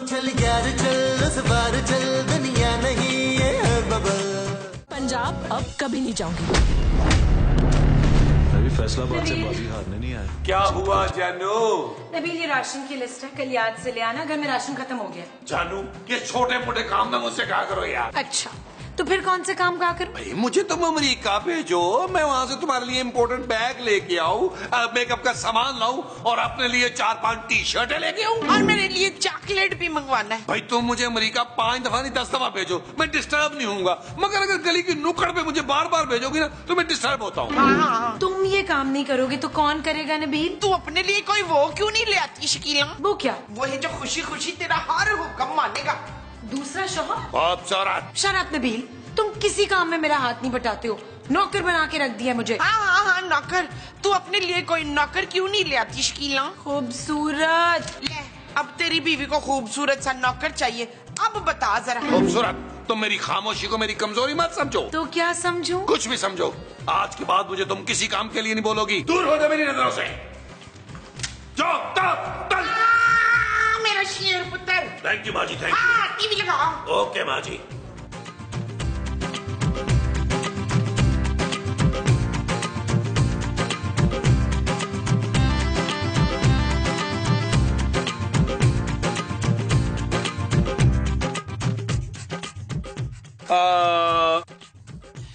चल यार चल इस बार चल दुनिया नहीं ये है बबल। पंजाब अब कभी नहीं जाऊंगी। अभी फैसलाबाद से बाजी हारने नहीं आया। क्या हुआ जानू? नबील ये राशन की लिस्ट है, कल याद से ले आना, घर में राशन खत्म हो गया। जानू ये छोटे मोटे काम ना मुझसे कहा करो यार। अच्छा तो फिर कौन से काम कहा करो? भाई मुझे तुम अमेरिका भेजो, मैं वहाँ से तुम्हारे लिए इम्पोर्टेंट बैग लेके आऊँ, मेकअप का सामान लाऊं और अपने लिए 4-5 टी शर्टें लेके आऊँ और मेरे लिए चॉकलेट भी मंगवाना है। भाई तुम मुझे अमेरिका 5 दफा नहीं 10 दफा भेजो, मैं डिस्टर्ब नहीं होऊंगा, मगर अगर गली की नुक्कड़ पे मुझे बार बार भेजोगी ना तो मैं डिस्टर्ब होता हूँ। हाँ। तुम ये काम नहीं करोगे तो कौन करेगा नबील? तू अपने लिए कोई वो क्यों नहीं ले आती शकीला? वो क्या? वो है जो खुशी खुशी तेरा हर हुक्म मानेगा। दूसरा शौहर? खूबसूरत। शराब नबील, तुम किसी काम में मेरा हाथ नहीं बटाते हो, नौकर बना के रख दिया मुझे। हाँ नौकर। तू अपने लिए कोई नौकर क्यों नहीं ले आती शकीला? खूबसूरत। ले अब तेरी बीवी को खूबसूरत सा नौकर चाहिए, अब बता जरा। खूबसूरत, तुम मेरी खामोशी को मेरी कमजोरी मत समझो। तो क्या समझूं? कुछ भी समझो, आज के बाद मुझे तुम किसी काम के लिए नहीं बोलोगी। दूर हो जा मेरी नजरों से। जाओ तल। मेरा शेर पुत्र। थैंक यू माजी, थैंक टीवी लगा। यू। ओके माजी।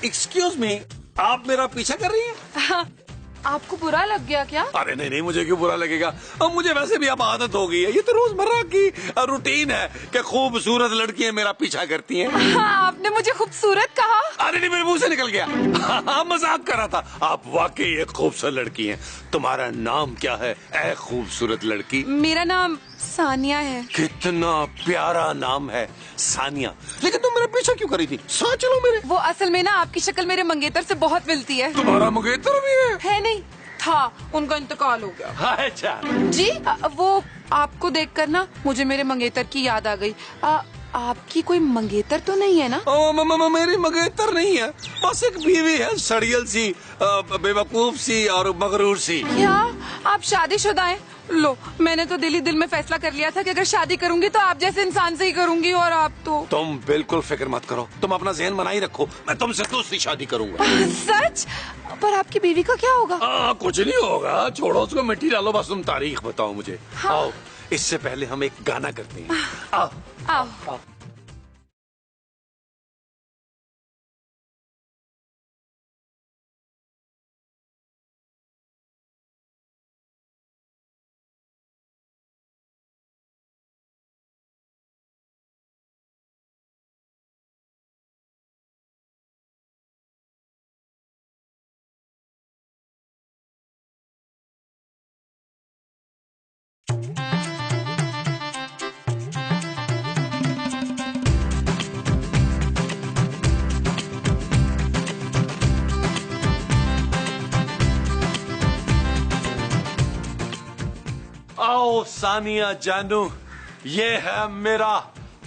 एक्सक्यूज मी, आप मेरा पीछा कर रही हैं? आपको बुरा लग गया क्या? अरे नहीं, मुझे क्यों बुरा लगेगा, अब मुझे वैसे भी अब आदत हो गई है, ये तो रोजमर्रा की रूटीन है कि खूबसूरत लड़कियां मेरा पीछा करती हैं। हाँ, आपने मुझे खूबसूरत कहा। अरे नहीं, मेरे मुंह से निकल गया। हाँ, मजाक कर रहा था। आप वाकई एक खूबसूरत लड़की हैं। तुम्हारा नाम क्या है ऐ खूबसूरत लड़की? मेरा नाम सानिया है। कितना प्यारा नाम है, सानिया। लेकिन तुम मेरा पीछा क्यों करी थी? साथ चलो मेरे। वो असल में ना आपकी शक्ल मेरे मंगेतर से बहुत मिलती है। तुम्हारा मंगेतर भी है नहीं था, उनका इंतकाल हो गया। अच्छा जी, वो आपको देखकर ना मुझे मेरे मंगेतर की याद आ गई। आपकी कोई मंगेतर तो नहीं है ना? मेरी मंगेतर नहीं है, बस एक बीवी है, सड़ियल सी, बेवकूफ सी और मगरूर सी। क्या आप शादीशुदा हैं? लो, मैंने तो दिल ही दिल में फैसला कर लिया था कि अगर शादी करूंगी तो आप जैसे इंसान से ही करूंगी, और आप तो। तुम बिल्कुल फिक्र मत करो, तुम अपना ज़हन बनाई रखो, मैं तुमसे दूसरी शादी करूंगा। सच? पर आपकी बीवी का क्या होगा? कुछ नहीं होगा, छोड़ो उसको, मिट्टी डालो, बस तुम तारीख बताओ मुझे। हाँ। आओ, इससे पहले हम एक गाना करते हैं। आओ आओ। आओ सानिया जानू, ये है मेरा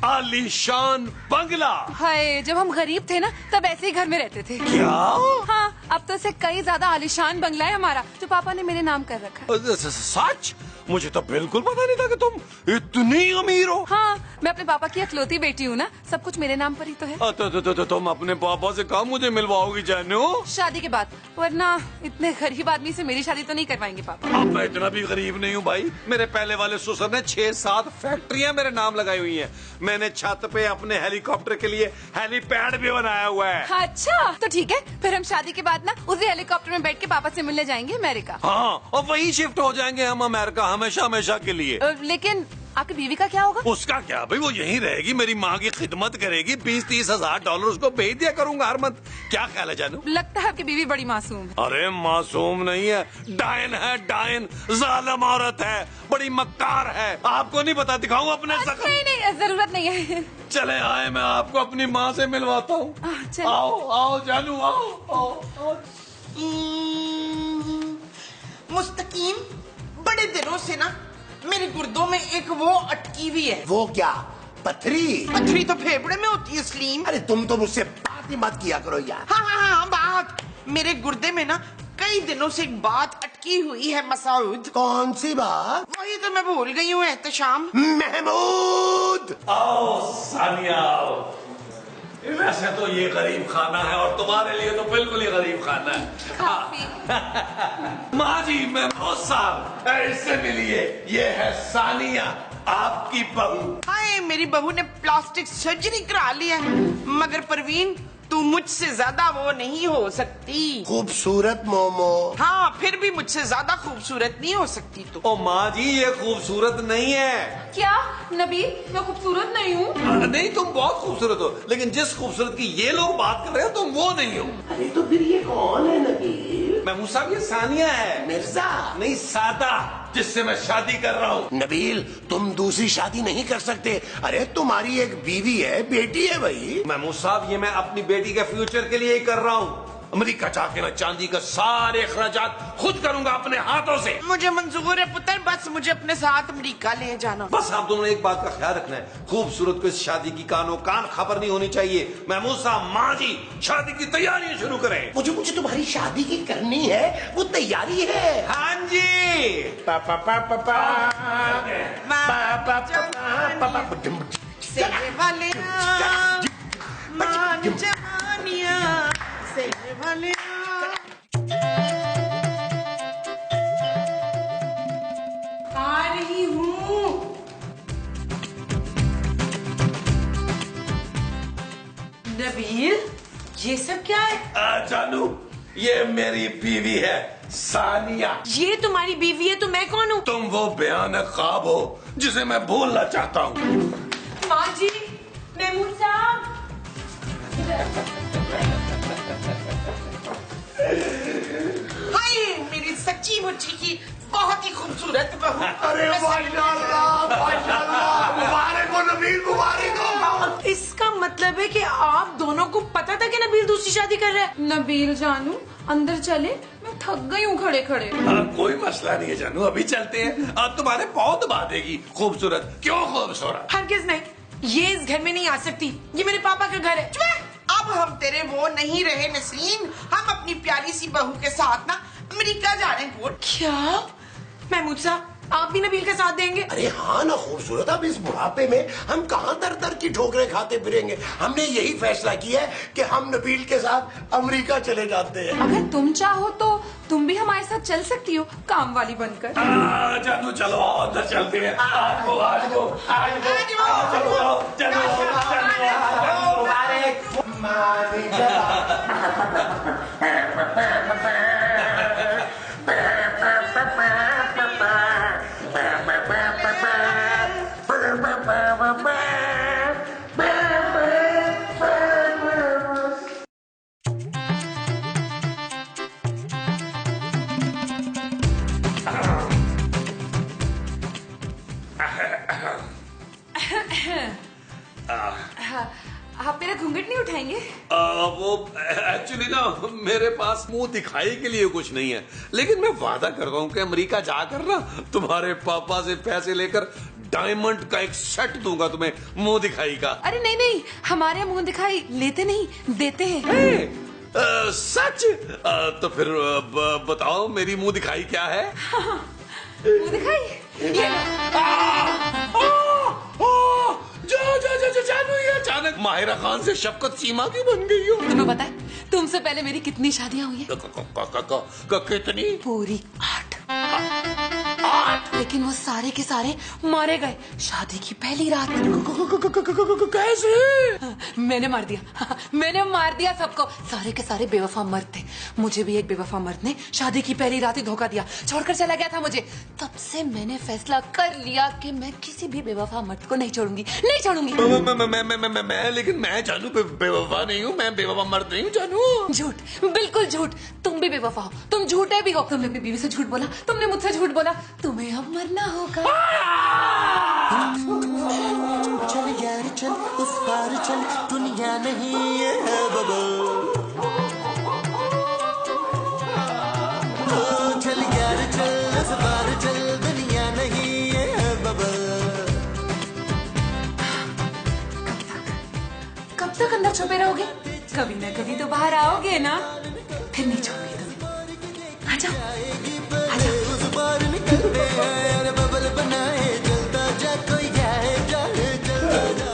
आलीशान बंगला। हाय, जब हम गरीब थे ना तब ऐसे ही घर में रहते थे। क्या? हाँ, अब तो इससे कई ज्यादा आलीशान बंगला है हमारा, जो पापा ने मेरे नाम कर रखा है। सच? मुझे तो बिल्कुल पता नहीं था कि तुम इतनी अमीर हो। हाँ, मैं अपने पापा की इकलौती बेटी हूँ ना, सब कुछ मेरे नाम पर ही तो है। तो तुम अपने पापा से कहाँ मुझे मिलवाओगी जानू? शादी के बाद, वरना इतने गरीब आदमी से मेरी शादी तो नहीं करवाएंगे पापा। अब मैं इतना भी गरीब नहीं हूँ भाई, मेरे पहले वाले ससुर ने 6-7 फैक्ट्रियाँ मेरे नाम लगाई हुई हैं। मैंने छत पे अपने हेलीकॉप्टर के लिए हेलीपैड भी बनाया हुआ है। अच्छा, तो ठीक है, फिर हम शादी के बाद ना उसी हेलीकॉप्टर में बैठ के पापा से मिलने जाएंगे अमेरिका। हाँ, और वही शिफ्ट हो जाएंगे हम अमेरिका, हमेशा हमेशा के लिए। लेकिन आपकी बीवी का क्या होगा? उसका क्या भाई, वो यहीं रहेगी, मेरी माँ की खिदमत करेगी, 20-30 हजार डॉलर उसको भेज दिया करूंगा हर मंथ। क्या ख्याल है जानू? लगता है आपकी बीवी बड़ी मासूम है। अरे मासूम नहीं है, डायन है, डायन, जालिम औरत है, बड़ी मक्कार है। आपको नहीं पता? दिखाऊं अपने जख्म? नहीं, जरूरत नहीं है। चले आए, मैं आपको अपनी माँ से मिलवाता हूँ। आओ आओ जानू, आओ। मुस्तकीम, बड़े दिनों से ना मेरे गुर्दों में एक वो अटकी हुई है। वो क्या? पथरी? पथरी तो फेफड़े में होती है सलीम। अरे तुम तो मुझसे बात ही मत किया करो यार। हाँ, बात। मेरे गुर्दे में ना कई दिनों से एक बात अटकी हुई है मसूद। कौन सी बात? वही तो मैं भूल गई हूँ एहतशाम। महमूद! आओ सानिया आओ। वैसे तो ये गरीब खाना है और तुम्हारे लिए तो बिल्कुल ही गरीब खाना है। माँ जी मैं मौसा इससे मिलिए, ये है सानिया आपकी बहू। हाय मेरी बहू ने प्लास्टिक सर्जरी करा ली है, मगर परवीन तू मुझसे ज्यादा वो नहीं हो सकती। खूबसूरत मोमो। हाँ फिर भी मुझसे ज्यादा खूबसूरत नहीं हो सकती तू। ओ माँ जी ये खूबसूरत नहीं है। क्या नबील मैं खूबसूरत नहीं हूँ? नहीं तुम बहुत खूबसूरत हो, लेकिन जिस खूबसूरत की ये लोग बात कर रहे हो तुम वो नहीं हो। अरे तो फिर ये कौन है नबील? मैं मूसा, ये सानिया है। मिर्जा। नहीं सादा, जिससे मैं शादी कर रहा हूँ। नबील तुम दूसरी शादी नहीं कर सकते। अरे तुम्हारी एक बीवी है, बेटी है भाई। महमूद साहब ये मैं अपनी बेटी के फ्यूचर के लिए ही कर रहा हूँ। अमेरिका जाके मैं चांदी का सारे अखराजात खुद करूंगा अपने हाथों से। मुझे मंजूर है पुत्र, बस मुझे अपने साथ अमेरिका ले जाना। बस आप दोनों ने एक बात का ख्याल रखना है, खूबसूरत को इस शादी की कानो कान खबर नहीं होनी चाहिए। महमूद साहब माँ जी शादी की तैयारी शुरू करें। मुझे तुम्हारी शादी की करनी है, वो तैयारी है। हाँ जी। पापा पापा सेने वाले मान जवानिया, सेने वाले आ रही हूँ। नबील ये सब क्या है? जानू ये मेरी बीवी है सानिया। ये तुम्हारी बीवी है तो मैं कौन हूँ? तुम वो भयानक ख्वाब हो जिसे मैं भूलना चाहता हूँ। माँ जी, महमूद साहब। हाय मेरी सच्ची मुच्ची की बहुत ही खूबसूरत बहू। अरे माशाल्लाह मुबारक हो नबील, मुबारक हो। इसका मतलब है कि आप दोनों को पता था कि नबील दूसरी शादी कर रहा है? नबील जानू अंदर चले, मैं थक गई हूँ खड़े खड़े। कोई मसला नहीं है जानू, अभी चलते हैं। अब तुम्हारे बहुत दबा देगी खूबसूरत। क्यों खूबसूरत? हरगिज नहीं, ये इस घर में नहीं आ सकती। ये मेरे पापा का घर है। अब हम तेरे वो नहीं रहे नसीन, हम अपनी प्यारी सी बहू के साथ ना अमेरिका जा रहे हैं। क्या महमूद साहब आप भी नबील का साथ देंगे? अरे हाँ ना खूबसूरत, अब इस बुढ़ापे में हम कहाँ दर दर की ठोकरें खाते फिरेंगे। हमने यही फैसला किया है कि हम नबील के साथ अमेरिका चले जाते हैं। अगर तुम चाहो तो तुम भी हमारे साथ चल सकती हो, काम वाली बनकर। जानू चलो अंदर चलते हैं। आज वो चलो आप मेरा घूंघट नहीं उठाएंगे? वो एक्चुअली ना मेरे पास मुंह दिखाई के लिए कुछ नहीं है, लेकिन मैं वादा करता हूँ कि अमेरिका जाकर ना तुम्हारे पापा से पैसे लेकर डायमंड का एक सेट दूंगा तुम्हें मुंह दिखाई का। अरे नहीं नहीं, हमारे मुंह दिखाई लेते नहीं, देते हैं। सच? तो फिर बताओ मेरी मुंह दिखाई क्या है? मुंह दिखाई ये जानू ये अचानक माहिरा खान से शफकत सीमा क्यों बन गई हो? तुम्हें पता है तुमसे पहले मेरी कितनी शादियां हुई है? कितनी? पूरी 8। लेकिन वो सारे के सारे मारे गए शादी की पहली रात। कैसे? मैंने मार दिया, मैंने मार दिया सबको। सारे के सारे बेवफा मर्द थे। मुझे भी एक बेवफा मर्द ने शादी की पहली रात ही धोखा दिया, छोड़कर चला गया था मुझे। तब से मैंने फैसला कर लिया कि मैं किसी भी बेवफा मर्द को नहीं छोड़ूंगी, नहीं छोड़ूंगी। लेकिन मैं जानू बेवफा नहीं हूँ, मैं बेवफा मर्द नहीं हूँ जानू। झूठ, बिल्कुल झूठ। तुम भी बेवफा हो, तुम झूठे भी हो। तुमने अपनी बीवी से झूठ बोला, तुमने मुझसे झूठ बोला। तुम्हें अब मरना होगा। चल यार चल उस पार चल, दुनिया नहीं है बबल। चल यार चल उस पार चल, दुनिया नहीं है बबल। कब तक अंदर छुपे रहोगे? कभी ना कभी तो बाहर आओगे ना, फिर नहीं छोड़ूंगी तुम्हें। आ जाओ, आ जाओ। उस पार निकलते हैं बबल बनाए, जलता जा कोई जाए जाए जलता जा।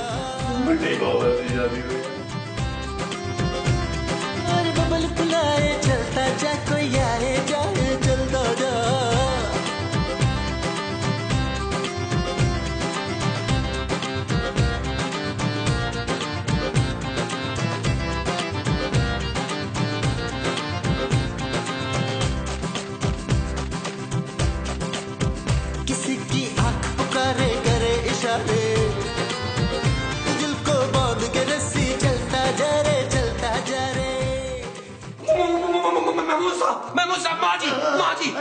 मूसा, मैं मूसा, माँ जी,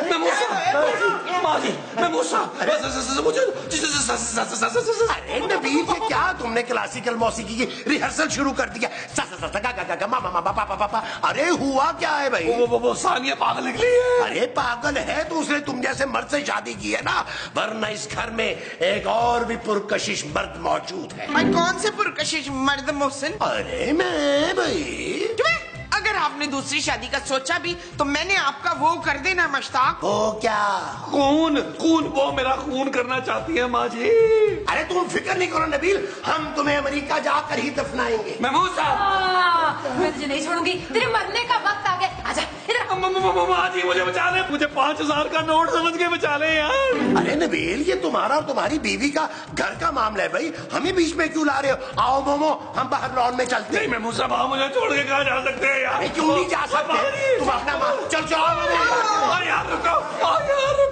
मैं मूसा, माँ जी, मैं मूसा, मुझे अरे नबील, ये क्या तुमने क्लासिकल मौसीकी की रिहर्सल शुरू कर दिया? मामा, अरे हुआ क्या है भाई? वो सानिया पागल निकली है। अरे पागल है तो उसने तुम जैसे मर्द से शादी की है ना, वरना इस घर में एक और भी पुरकशिश मर्द मौजूद है। मैं कौन से पुरकशिश मर्द मोहसिन? अरे मैं भाई, क्यों? अगर आपने दूसरी शादी का सोचा भी तो मैंने आपका वो कर देना मुश्ताक। वो क्या? खून, वो मेरा खून करना चाहती है माँ जी। अरे तुम फिक्र नहीं करो नबील, हम तुम्हें अमेरिका जाकर ही दफनाएंगे। मैं मूसा, मैं तुझे नहीं छोड़ूंगी, तेरे मरने का वक्त आ गया। आजा इधर। माँ जी मुझे बचा ले, मुझे 5000 का नोट समझ के बचा ले यार। अरे नबील, ये तुम्हारा और तुम्हारी बीवी का घर का मामला है भाई, हमें बीच में क्यों ला रहे हो? आओ मोमो, हम बाहर लॉन में चलते हैं। मैं मूसा बाबा, मुझे छोड़ के कहाँ जा सकते हैं यार? अरे क्यों नहीं जा सकते? तुम अपना चल यार रुको, यार रुको।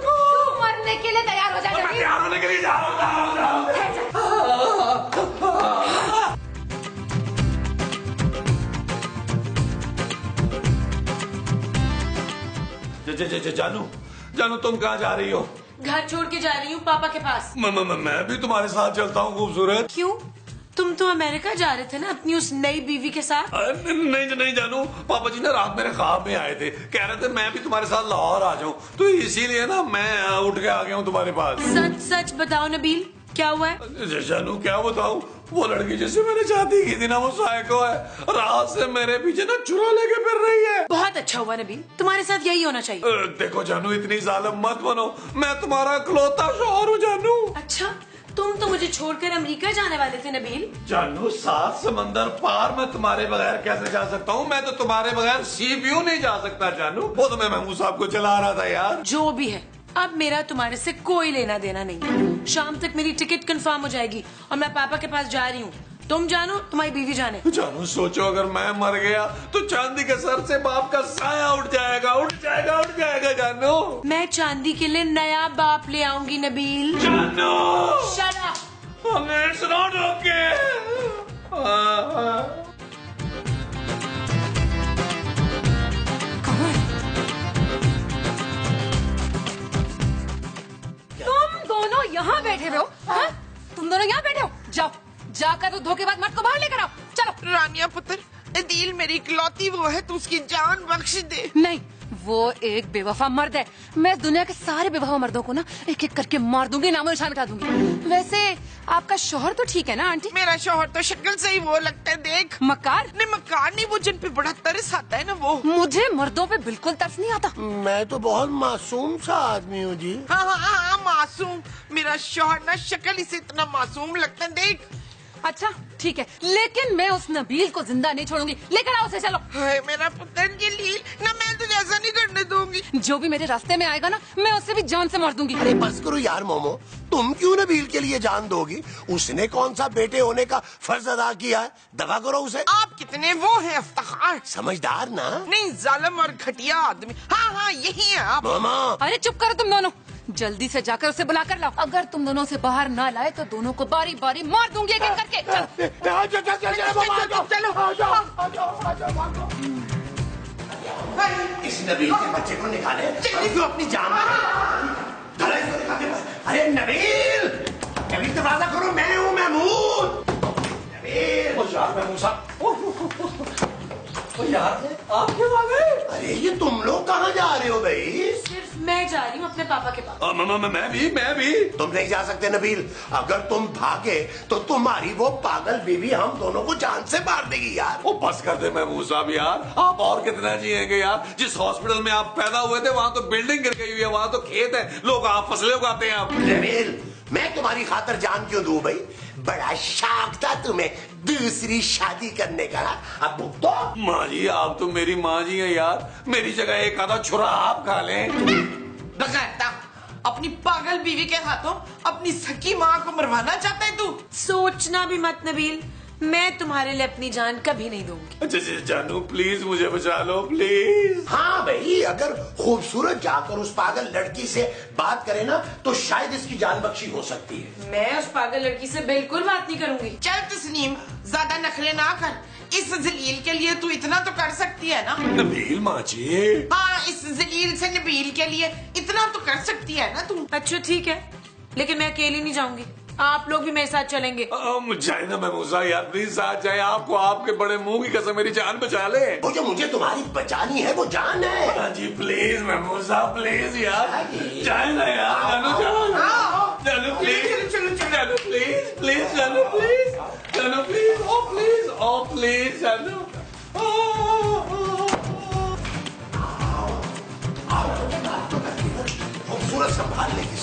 तू मरने के लिए तैयार हो जा मैं नबील। तैयार होने के लिए जा रहा हूँ। जानू तुम कहाँ जा रही हो? घर छोड़ के जा रही हूँ पापा के पास। मैं भी तुम्हारे साथ चलता हूँ खूबसूरत। क्यों? तुम तो अमेरिका जा रहे थे ना अपनी उस नई बीवी के साथ। नहीं जानू, पापा जी ना रात मेरे ख्वाब में आए थे, कह रहे थे मैं भी तुम्हारे साथ लाहौर आ जाऊं, तो इसीलिए ना मैं उठ के आ गया हूँ तुम्हारे पास। सच सच बताओ नबील, क्या हुआ है? जानू क्या बताऊं, वो लड़की जिससे मैंने शादी की थी ना, वो साइको है, रात से मेरे पीछे ना चुरा लेके फिर रही है। बहुत अच्छा हुआ नबील, तुम्हारे साथ यही होना चाहिए। देखो जानू, इतनी जालिम मत बनो, मैं तुम्हारा इकलौता शौहर हूँ जानू। अच्छा, तुम तो मुझे छोड़कर अमेरिका जाने वाले थे नबील। जानू, 7 समंदर पार मैं तुम्हारे बगैर कैसे जा सकता हूँ? मैं तो तुम्हारे बगैर CPU नहीं जा सकता जानू। वो तो मैं महमूद साहब को चला रहा था यार। जो भी है, अब मेरा तुम्हारे से कोई लेना देना नहीं। शाम तक मेरी टिकट कंफर्म हो जाएगी और मैं पापा के पास जा रही हूँ। तुम जानो, तुम्हारी बीवी जाने। जानू सोचो, अगर मैं मर गया तो चांदी के सर से बाप का साया उठ जाएगा जानू। मैं चांदी के लिए नया बाप ले आऊंगी नबील। जानू, Shut up! it's not okay. तुम दोनों यहाँ बैठे हुए हो? हाँ? तुम दोनों यहाँ बैठे हो? जाओ, जाकर तो धोखेबाज मर्द को बाहर लेकर आओ। चलो। रानिया पुत्र, अदील मेरी इकलौती वो है, तू उसकी जान बख्श दे। नहीं, वो एक बेवफा मर्द है। मैं दुनिया के सारे बेवफा मर्दों को ना एक एक करके मार दूंगी, नामो निशान मिटा दूंगी। वैसे आपका शौहर तो ठीक है ना आंटी? मेरा शौहर तो शक्ल से ही वो लगता है, देख। मकार? नहीं मकार नहीं, वो जिन पे बड़ा तरस आता है ना वो। मुझे मर्दों पे बिल्कुल तरस नहीं आता। मैं तो बहुत मासूम सा आदमी हूँ जी। हाँ, मासूम। मेरा शौहर ना शक्ल ही से इतना मासूम लगता है, देख। अच्छा ठीक है, लेकिन मैं उस नबील को जिंदा नहीं छोड़ूंगी। लेकर आओ उसे, चलो। हाय मेरा पुत्र जलील, ना मैं तुझे ऐसा नहीं करने दूंगी। जो भी मेरे रास्ते में आएगा ना, मैं उससे भी जान से मार दूंगी। अरे बस करो यार मोमो, तुम क्यों नबील के लिए जान दोगी? उसने कौन सा बेटे होने का फर्ज अदा किया है? दफा करो उसे। आप कितने वो हैं अफ्तार, समझदार ना? नहीं जालिम और घटिया आदमी। हाँ यही है आप। मामा, अरे चुप करो तुम दोनों, जल्दी से जाकर उसे बुला कर लाओ। अगर तुम दोनों से बाहर ना लाए तो दोनों को बारी बारी मार दूंगी एक एक करके। इस नबील के बच्चे को निकाले, क्यों अपनी जान अरे नबील, दरवाजा करो, मैं हूँ महमूद। यार आप क्यों आ गए? अरे ये तुम लोग कहाँ जा रहे हो भाई? सिर्फ मैं जा रही हूँ अपने पापा के पास। मैं भी। तुम नहीं जा सकते नबील, अगर तुम भागे तो तुम्हारी वो पागल बीवी हम दोनों को जान से मार देगी यार। वो बस कर दे महमूद साहब यार, आप और कितना जिएंगे यार? जिस हॉस्पिटल में आप पैदा हुए थे वहाँ तो बिल्डिंग गिर गई हुई है, वहाँ तो खेत है, लोग आप फसलें उगाते हैं। आप नबील, मैं तुम्हारी खातर जान क्यों दूं भाई? बड़ा शौक था तुम्हें दूसरी शादी करने का। अब भुगतो। माँ जी, आप तो मेरी माँ जी हैं यार, मेरी जगह एक आधा छुरा आप खा लें। बगैरता, अपनी पागल बीवी के हाथों अपनी सकी माँ को मरवाना चाहता है तू? सोचना भी मत नबील, मैं तुम्हारे लिए अपनी जान कभी नहीं दूंगी। अच्छा जानू प्लीज मुझे बचा लो प्लीज। हाँ भाई, अगर खूबसूरत जाकर उस पागल लड़की से बात करे ना तो शायद इसकी जान बख्शी हो सकती है। मैं उस पागल लड़की से बिल्कुल बात नहीं करूंगी। चल तस्नीम, ज्यादा नखरे ना कर, इस जलील के लिए तू इतना तो कर सकती है ना। नबील माँ जी। हाँ, इस जलील से नबील के लिए इतना तो कर सकती है ना तू। अच्छा ठीक है, लेकिन मैं अकेली नहीं जाऊंगी, आप लोग भी मेरे साथ चलेंगे। जाए ना महमूजा यार, प्लीज साथ जाए। आपको आपके बड़े मुंह की कसम मेरी जान बचा ले। वो जो मुझे तुम्हारी बचानी है वो जान है। हाँ जी प्लीज महमूजा, प्लीज यार जाए ना यार। जानू जानू प्लीज, जानू प्लीज, प्लीज जानू प्लीज, जानू प्लीज, ओ प्लीज, ओ प्लीज जानू। खूबसूरत संभाल लेगी।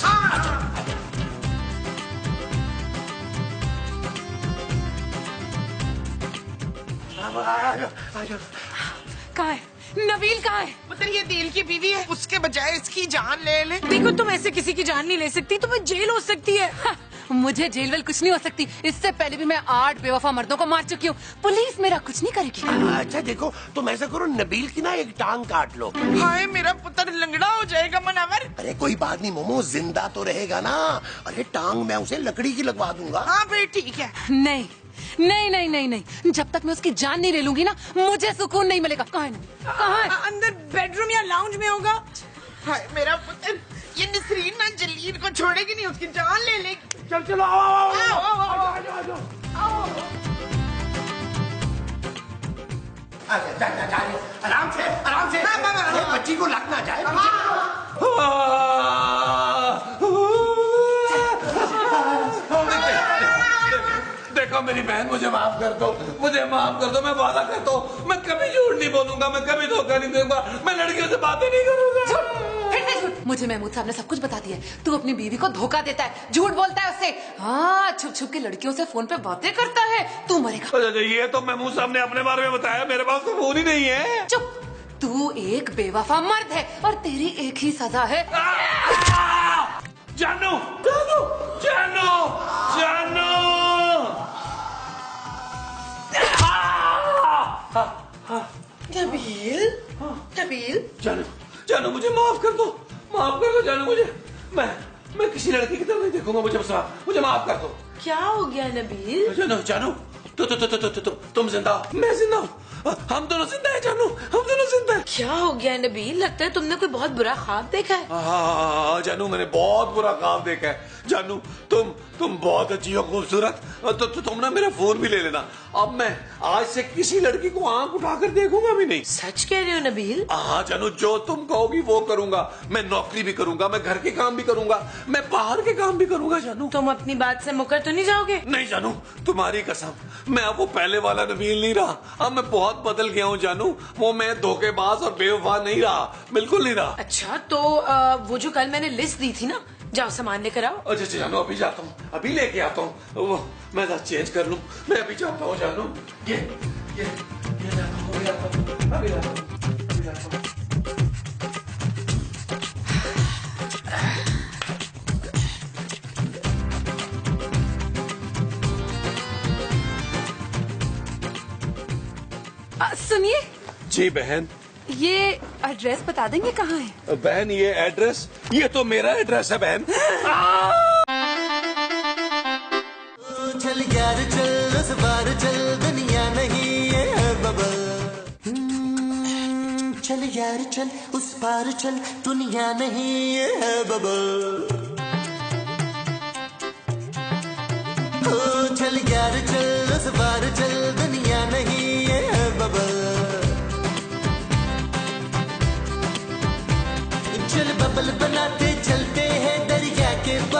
कहाँ है नबील? कहाँ है? मतलब ये दिल की बीवी है, उसके बजाय इसकी जान ले ले। देखो तुम ऐसे किसी की जान नहीं ले सकती, तुम्हें जेल हो सकती है। हाँ, मुझे जेल वेल कुछ नहीं हो सकती। इससे पहले भी मैं 8 बेवफा मर्दों को मार चुकी हूँ। पुलिस मेरा कुछ नहीं करेगी। अच्छा देखो, तुम ऐसा करो, नबील की ना एक टांग काट लो। हाय मेरा पुत्र लंगड़ा हो जाएगा मुनव्वर। अरे कोई बात नहीं मोमो, जिंदा तो रहेगा ना। अरे टांग मैं उसे लकड़ी की लगवा दूंगा। हाँ भाई ठीक है। नहीं नहीं नहीं नहीं नहीं, जब तक मैं उसकी जान नहीं ले लूंगी ना, मुझे सुकून नहीं मिलेगा। कहाँ है? कहाँ है? अंदर बेडरूम या लाउंज में होगा। हाय मेरा पुत्र, ये नसरीन ना जलील को छोड़ेगी नहीं, उसकी जान ले लेगी। चल चलो, आओ आओ आराम से आराम से, बच्ची को लग ना जाए। देखो मेरी बहन, मुझे माफ कर दो, मुझे माफ कर दो। मैं वादा करता हूँ मैं कभी झूठ नहीं बोलूंगा, मैं कभी धोखा नहीं दूंगा, मैं लड़कियों से बातें नहीं करूंगा। फिर से झूठ। मुझे महमूद साहब ने सब कुछ बता दिया है। तू अपनी बीवी को धोखा देता है, झूठ बोलता है उससे। हाँ, छुप छुप के लड़कियों से फोन पे बातें करता है। तू मरेगा। अच्छा ये तो महमूद साहब ने अपने बारे में बताया, मेरे पास तो फोन ही नहीं है। चुप। तू एक बेवफा मर्द है और तेरी एक ही सजा है। जानू जानू जानू जानू। नबील, नबील, जानू जानू मुझे माफ कर दो, माफ कर दो जानू। मैं किसी लड़की की तरफ नहीं देखूंगा, मुझे माफ कर दो। क्या हो गया नबील? जानू जानू तुम जिंदा हो, मैं जिंदा हूँ, हम दोनों जिंदा है जानू, हम दोनों जिंदा है। क्या हो गया नबील? लगता है तुमने कोई बहुत बुरा ख्वाब देखा है। हाँ जानू, मैंने बहुत बुरा ख्वाब देखा है। जानू तुम बहुत अच्छी हो, खूबसूरत। तो तुम ना मेरा फोन भी ले लेना। अब मैं आज से किसी लड़की को आंख उठाकर देखूंगा भी नहीं। सच कह रहे हो नबील? हाँ जानू, जो तुम कहोगी वो करूंगा। मैं नौकरी भी करूंगा, मैं घर के काम भी करूंगा, मैं बाहर के काम भी करूंगा जानू। तुम अपनी बात से मुकर तो नहीं जाओगे? नहीं जानू, तुम्हारी कसम, मैं अब वो पहले वाला नबील नहीं रहा। अब मैं बहुत बदल गया हूँ जानू। वो मैं धोखेबाज और बेवफा नहीं रहा, बिल्कुल नहीं रहा। अच्छा तो वो जो कल मैंने लिस्ट दी थी ना, जाओ सामान लेकर आओ। अच्छा जानू, अभी जाता हूँ, अभी लेके आता हूँ। वो मैं चेंज कर लूँ, मैं अभी जाता हूँ जानू। ये जाता हूँ, अभी जाता हूँ, अभी जाता हूँ, अभी जाता हूँ। सुनिए जी बहन, ये एड्रेस बता देंगे कहाँ है? बहन ये एड्रेस, ये तो मेरा एड्रेस है बहन। चल यार चल, इस बार चल, दुनिया नहीं है बबल। चल यार चल, उस पार चल, दुनिया नहीं है बबल। चल यार चल, उस पार चल, दुनिया नहीं है बबल। चल बबल बनाते चलते हैं दरिया के पार।